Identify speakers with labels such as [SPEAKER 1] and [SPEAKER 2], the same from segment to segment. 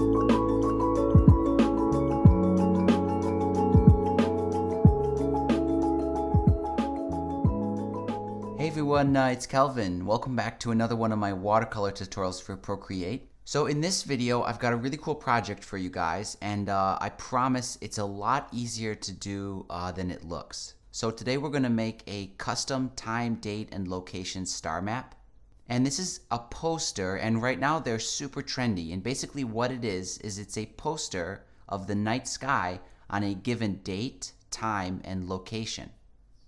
[SPEAKER 1] Hey everyone, it's Kelvin. Welcome back to another one of my watercolor tutorials for Procreate. So in this video, I've got a really cool project for you guys, and I promise it's a lot easier to do than it looks. So today we're going to make a custom time, date, and location star map. And this is a poster, and right now they're super trendy. And basically what it is it's a poster of the night sky on a given date, time, and location.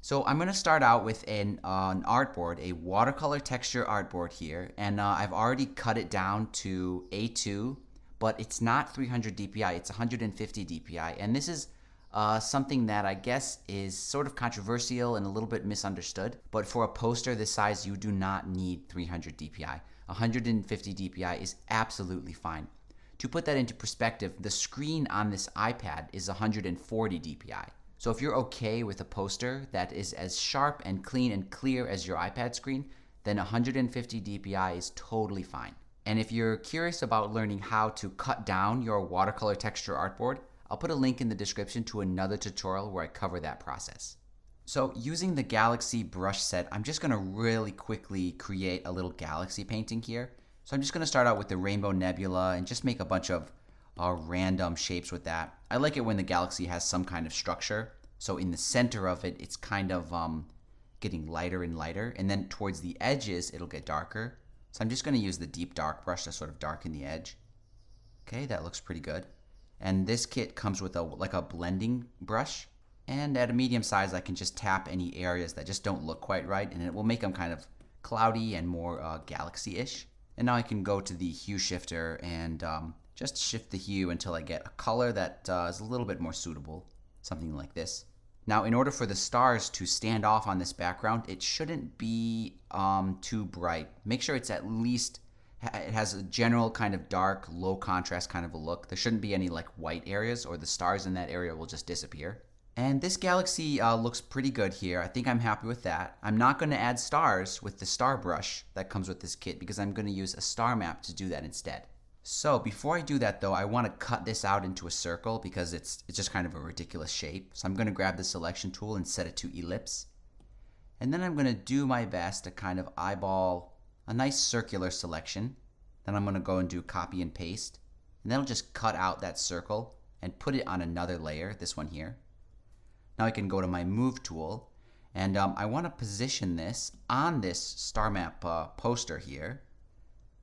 [SPEAKER 1] So I'm going to start out with an artboard, a watercolor texture artboard here, and I've already cut it down to A2, but it's not 300 dpi, it's 150 dpi, and this is something that I guess is sort of controversial and a little bit misunderstood, but for a poster this size you do not need 300 dpi. 150 dpi is absolutely fine. To put that into perspective, the screen on this iPad is 140 dpi. So if you're okay with a poster that is as sharp and clean and clear as your iPad screen, then 150 dpi is totally fine. And if you're curious about learning how to cut down your watercolor texture artboard, I'll put a link in the description to another tutorial where I cover that process. So using the Galaxy brush set, I'm just going to really quickly create a little galaxy painting here. So I'm just going to start out with the Rainbow Nebula and just make a bunch of random shapes with that. I like it when the galaxy has some kind of structure. So in the center of it, it's kind of getting lighter and lighter. And then towards the edges, it'll get darker. So I'm just going to use the deep dark brush to sort of darken the edge. Okay, that looks pretty good. And this kit comes with a blending brush. And at a medium size, I can just tap any areas that just don't look quite right. And it will make them kind of cloudy and more galaxy-ish. And now I can go to the hue shifter and just shift the hue until I get a color that is a little bit more suitable, something like this. Now, in order for the stars to stand off on this background, it shouldn't be too bright. Make sure it's at least, it has a general kind of dark, low contrast kind of a look. There shouldn't be any like white areas, or the stars in that area will just disappear. And this galaxy looks pretty good here. I think I'm happy with that. I'm not going to add stars with the star brush that comes with this kit because I'm going to use a Starmap to do that instead. So before I do that though, I want to cut this out into a circle because it's just kind of a ridiculous shape. So I'm going to grab the selection tool and set it to ellipse. And then I'm going to do my best to kind of eyeball a nice circular selection. Then I'm going to go and do copy and paste. And that'll just cut out that circle and put it on another layer, this one here. Now I can go to my move tool and I want to position this on this star map poster here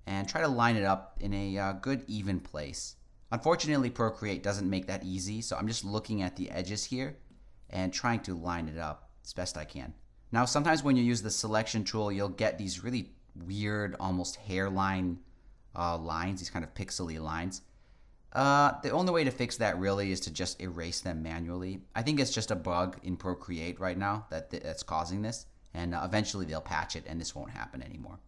[SPEAKER 1] and try to line it up in a good even place. Unfortunately, Procreate doesn't make that easy, so I'm just looking at the edges here and trying to line it up as best I can. Now sometimes when you use the selection tool, you'll get these really weird, almost hairline lines, these kind of pixely lines. The only way to fix that really is to just erase them manually. I think it's just a bug in Procreate right now that's causing this, and eventually they'll patch it and this won't happen anymore.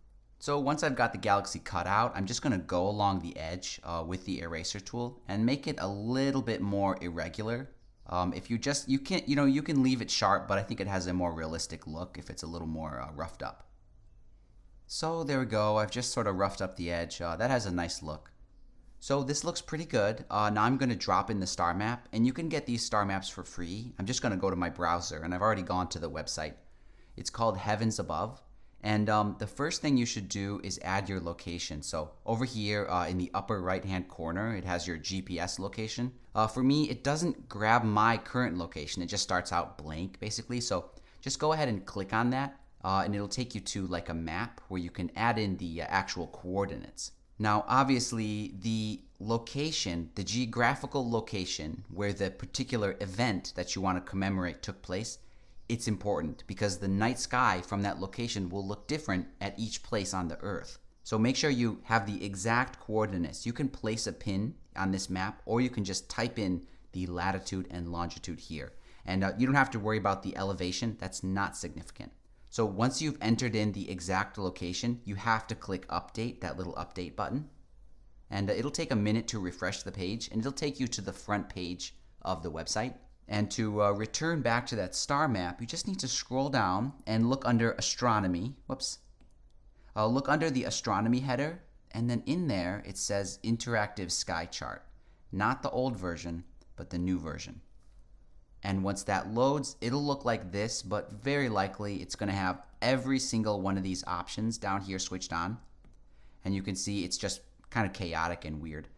[SPEAKER 1] So once I've got the galaxy cut out, I'm just going to go along the edge with the eraser tool and make it a little bit more irregular. If you can leave it sharp, but I think it has a more realistic look if it's a little more roughed up. So there we go. I've just sort of roughed up the edge. That has a nice look. So this looks pretty good. Now I'm going to drop in the star map, and you can get these star maps for free. I'm just going to go to my browser, and I've already gone to the website. It's called Heavens Above. And the first thing you should do is add your location. So over here in the upper right hand corner, it has your GPS location. For me, it doesn't grab my current location. It just starts out blank basically. So just go ahead and click on that and it'll take you to like a map where you can add in the actual coordinates. Now obviously the location, the geographical location where the particular event that you want to commemorate took place, it's important because the night sky from that location will look different at each place on the Earth. So make sure you have the exact coordinates. You can place a pin on this map, or you can just type in the latitude and longitude here. And you don't have to worry about the elevation. That's not significant. So once you've entered in the exact location, you have to click update, that little update button. And it'll take a minute to refresh the page, and it'll take you to the front page of the website. And to return back to that star map, you just need to scroll down and look under astronomy. Look under the astronomy header and then in there it says interactive sky chart. Not the old version, but the new version. And once that loads, it'll look like this, but very likely it's going to have every single one of these options down here switched on. And you can see it's just kind of chaotic and weird.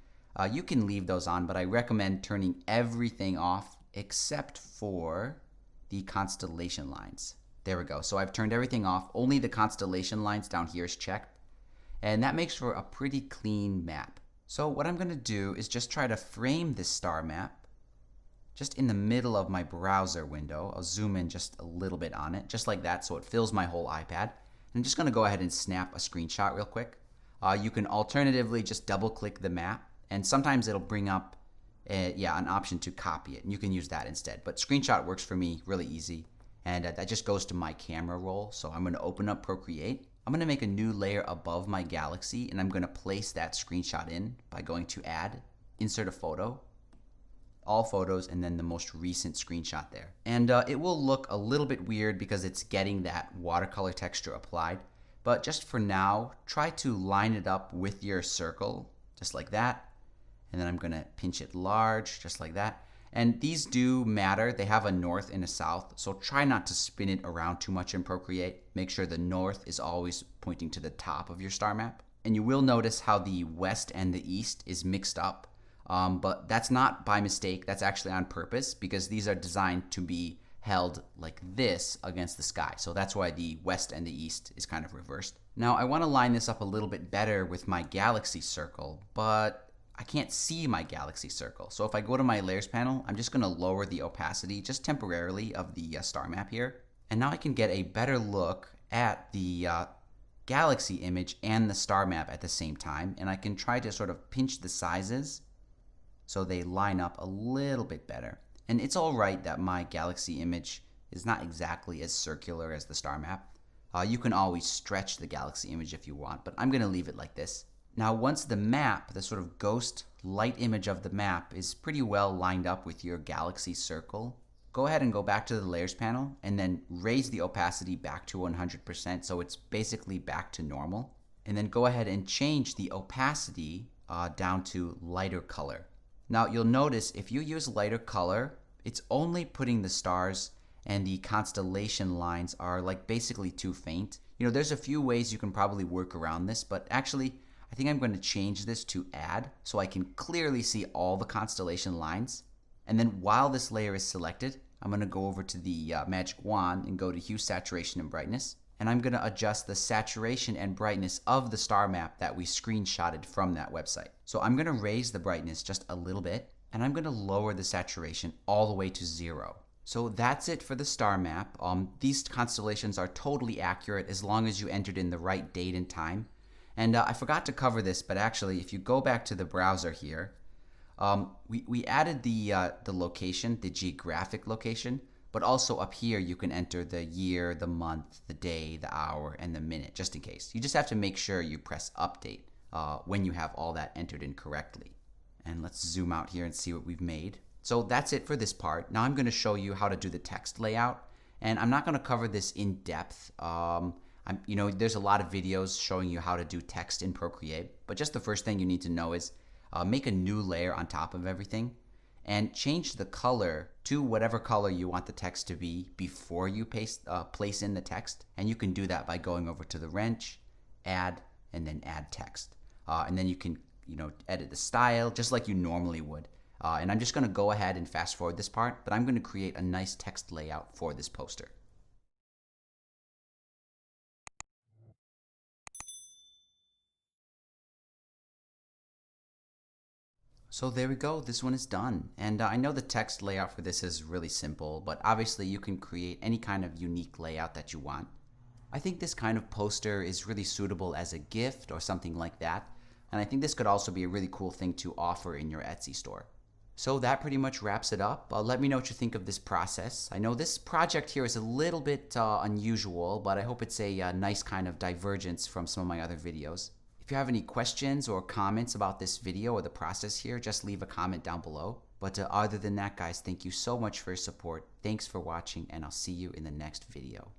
[SPEAKER 1] You can leave those on, but I recommend turning everything off except for the constellation lines. There we go. So I've turned everything off. Only the constellation lines down here is checked. And that makes for a pretty clean map. So what I'm going to do is just try to frame this star map just in the middle of my browser window. I'll zoom in just a little bit on it, just like that, so it fills my whole iPad. I'm just going to go ahead and snap a screenshot real quick. You can alternatively just double click the map, and sometimes it'll bring up an option to copy it, and you can use that instead. But screenshot works for me really easy, and that just goes to my camera roll. So I'm going to open up Procreate. I'm going to make a new layer above my Galaxy, and I'm going to place that screenshot in by going to Add, Insert a Photo, All Photos, and then the most recent screenshot there. And it will look a little bit weird because it's getting that watercolor texture applied. But just for now, try to line it up with your circle, just like that. And then I'm going to pinch it large, just like that. And these do matter. They have a north and a south, so try not to spin it around too much in Procreate. Make sure the north is always pointing to the top of your star map. And you will notice how the west and the east is mixed up. But that's not by mistake. That's actually on purpose because these are designed to be held like this against the sky. So that's why the west and the east is kind of reversed. Now I want to line this up a little bit better with my Galaxy circle, but I can't see my Galaxy circle. So if I go to my layers panel, I'm just going to lower the opacity just temporarily of the star map here. And now I can get a better look at the Galaxy image and the star map at the same time. And I can try to sort of pinch the sizes so they line up a little bit better. And it's all right that my Galaxy image is not exactly as circular as the star map. You can always stretch the Galaxy image if you want, but I'm going to leave it like this. Now once the map, the sort of ghost light image of the map, is pretty well lined up with your Galaxy circle, go ahead and go back to the layers panel and then raise the opacity back to 100% so it's basically back to normal. And then go ahead and change the opacity down to lighter color. Now you'll notice if you use lighter color, it's only putting the stars and the constellation lines are like basically too faint. You know, there's a few ways you can probably work around this, but actually I think I'm going to change this to Add so I can clearly see all the constellation lines. And then while this layer is selected, I'm going to go over to the magic wand and go to Hue, Saturation, and Brightness. And I'm going to adjust the saturation and brightness of the star map that we screenshotted from that website. So I'm going to raise the brightness just a little bit, and I'm going to lower the saturation all the way to 0. So that's it for the star map. These constellations are totally accurate as long as you entered in the right date and time. And I forgot to cover this, but actually if you go back to the browser here, we added the location, the geographic location. But also up here, you can enter the year, the month, the day, the hour, and the minute, just in case. You just have to make sure you press update when you have all that entered in correctly. And let's zoom out here and see what we've made. So that's it for this part. Now I'm going to show you how to do the text layout. And I'm not going to cover this in depth. There's a lot of videos showing you how to do text in Procreate. But just the first thing you need to know is make a new layer on top of everything. And change the color to whatever color you want the text to be before you place in the text. And you can do that by going over to the wrench, Add, and then Add Text. And then you can edit the style just like you normally would. And I'm just going to go ahead and fast forward this part, but I'm going to create a nice text layout for this poster. So there we go, this one is done. And I know the text layout for this is really simple, but obviously you can create any kind of unique layout that you want. I think this kind of poster is really suitable as a gift or something like that. And I think this could also be a really cool thing to offer in your Etsy store. So that pretty much wraps it up. Let me know what you think of this process. I know this project here is a little bit unusual, but I hope it's a nice kind of divergence from some of my other videos. If you have any questions or comments about this video or the process here, just leave a comment down below. But other than that, guys, thank you so much for your support. Thanks for watching, and I'll see you in the next video.